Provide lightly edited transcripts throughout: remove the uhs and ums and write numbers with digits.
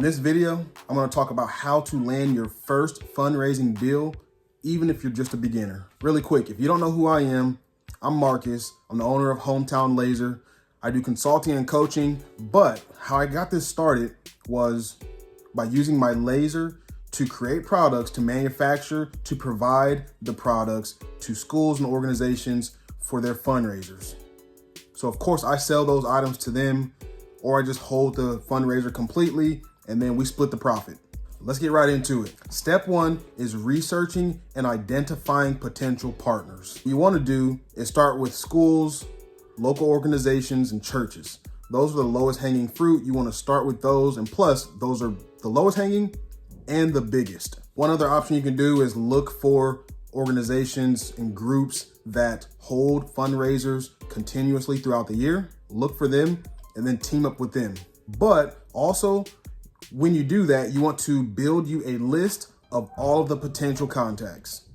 In this video, I'm going to talk about how to land your first fundraising deal, even if you're just a beginner. Really quick, if you don't know who I am, I'm Marcus. I'm the owner of Hometown Laser. I do consulting and coaching, but how I got this started was by using my laser to create products, to manufacture, to provide the products to schools and organizations for their fundraisers. So of course I sell those items to them, or I just hold the fundraiser completely and then we split the profit. Let's get right into it. Step one is researching and identifying potential partners. What you want to do is start with schools, local organizations, and churches. Those are the lowest hanging fruit. You want to start with those, and plus those are the lowest hanging and the biggest. One other option you can do is look for organizations and groups that hold fundraisers continuously throughout the year. Look for them and then team up with them. But also, when you do that, you want to build you a list of all of the potential contacts,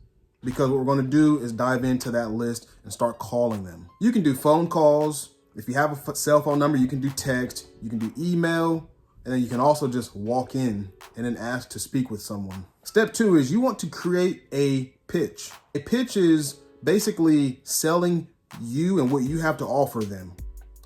because what we're going to do is dive into that list and start calling them. You can do phone calls. If you have a cell phone number, you can do text, you can do email, and then you can also just walk in and then ask to speak with someone. Step two is you want to create a pitch. A pitch is basically selling you and what you have to offer them.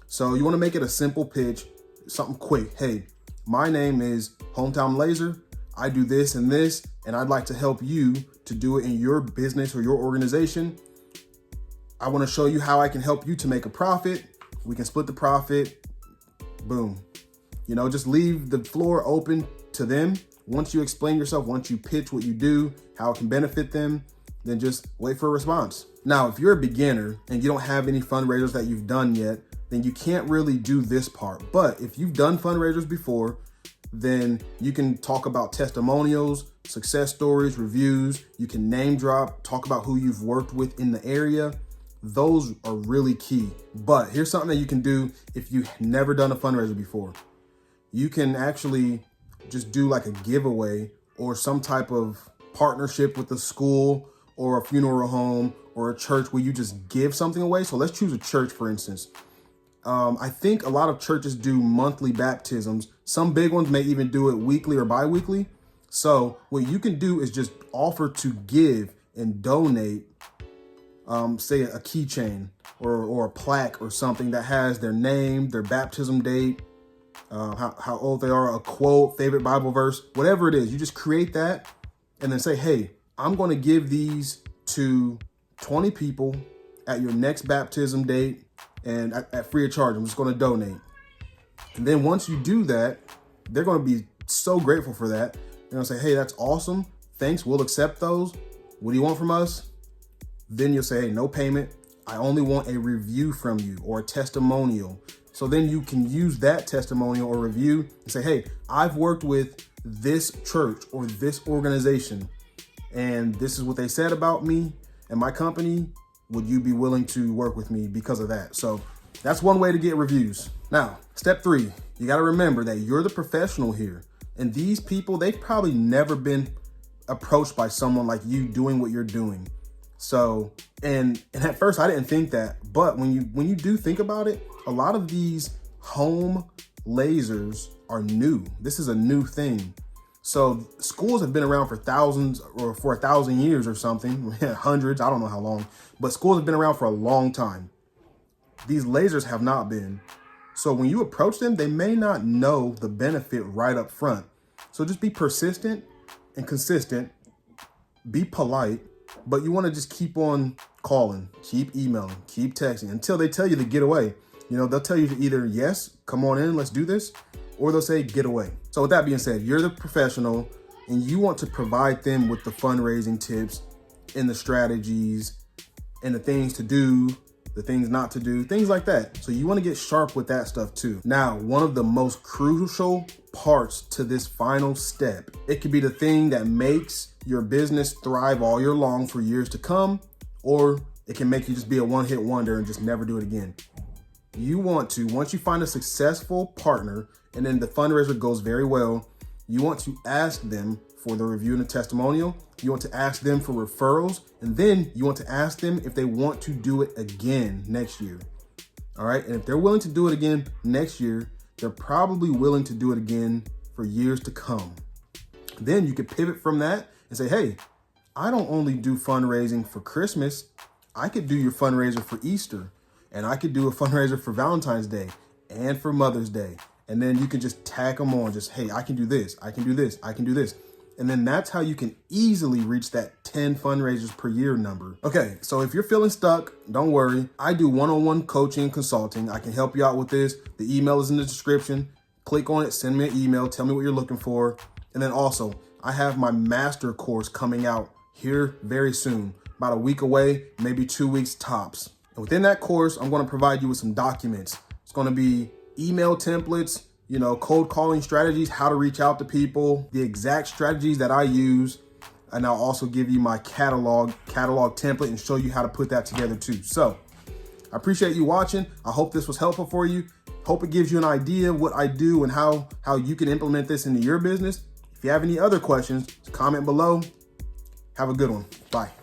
So you want to make it a simple pitch, something quick. Hey, my name is Hometown Laser. I do this and this, and I'd like to help you to do it in your business or your organization. I want to show you how I can help you to make a profit. We can split the profit. Boom. You know, just leave the floor open to them. Once you explain yourself, once you pitch what you do, how it can benefit them, then just wait for a response. Now, if you're a beginner and you don't have any fundraisers that you've done yet, then you can't really do this part. But if you've done fundraisers before, then you can talk about testimonials, success stories, reviews. You can name drop, talk about who you've worked with in the area. Those are really key. But here's something that you can do if you've never done a fundraiser before. You can actually just do like a giveaway or some type of partnership with a school or a funeral home or a church where you just give something away. So let's choose a church, for instance. I think a lot of churches do monthly baptisms. Some big ones may even do it weekly or bi-weekly. So what you can do is just offer to give and donate, say a keychain or a plaque or something that has their name, their baptism date, how old they are, a quote, favorite Bible verse, whatever it is. You just create that and then say, hey, I'm going to give these to 20 people at your next baptism date and at free of charge. I'm just going to donate. And then once you do that, they're going to be so grateful for that. They're going to say, hey, that's awesome. Thanks. We'll accept those. What do you want from us? Then you'll say, hey, no payment. I only want a review from you or a testimonial. So then you can use that testimonial or review and say, hey, I've worked with this church or this organization, and this is what they said about me and my company. Would you be willing to work with me because of that? So that's one way to get reviews. Now, step three, you got to remember that you're the professional here. And these people, they've probably never been approached by someone like you doing what you're doing. So, and at first I didn't think that, but when you do think about it, a lot of these home lasers are new. This is a new thing. So schools have been around for thousands or for 1,000 years or something, hundreds, I don't know how long, but schools have been around for a long time. These lasers have not been. So when you approach them, they may not know the benefit right up front. So just be persistent and consistent, be polite, but you want to just keep on calling, keep emailing, keep texting until they tell you to get away. You know, they'll tell you to either, yes, come on in, let's do this, or they'll say, get away. So with that being said, you're the professional and you want to provide them with the fundraising tips and the strategies and the things to do, the things not to do, things like that. So you want to get sharp with that stuff too. Now, one of the most crucial parts to this final step, it could be the thing that makes your business thrive all year long for years to come, or it can make you just be a one-hit wonder and just never do it again. You want to, once you find a successful partner and then the fundraiser goes very well, you want to ask them for the review and the testimonial. You want to ask them for referrals, and then you want to ask them if they want to do it again next year. All right. And if they're willing to do it again next year, they're probably willing to do it again for years to come. Then you could pivot from that and say, hey, I don't only do fundraising for Christmas. I could do your fundraiser for Easter, and I could do a fundraiser for Valentine's Day and for Mother's Day. And then you can just tag them on, just, hey, I can do this, I can do this, I can do this. And then that's how you can easily reach that 10 fundraisers per year number. Okay, so if you're feeling stuck, don't worry. I do one-on-one coaching and consulting. I can help you out with this. The email is in the description. Click on it, send me an email, tell me what you're looking for. And then also, I have my master course coming out here very soon, about a week away, maybe 2 weeks tops. And within that course, I'm gonna provide you with some documents. It's gonna be email templates, cold calling strategies, how to reach out to people, the exact strategies that I use. And I'll also give you my catalog template and show you how to put that together too. So I appreciate you watching. I hope this was helpful for you. Hope it gives you an idea of what I do and how you can implement this into your business. If you have any other questions, comment below. Have a good one. Bye.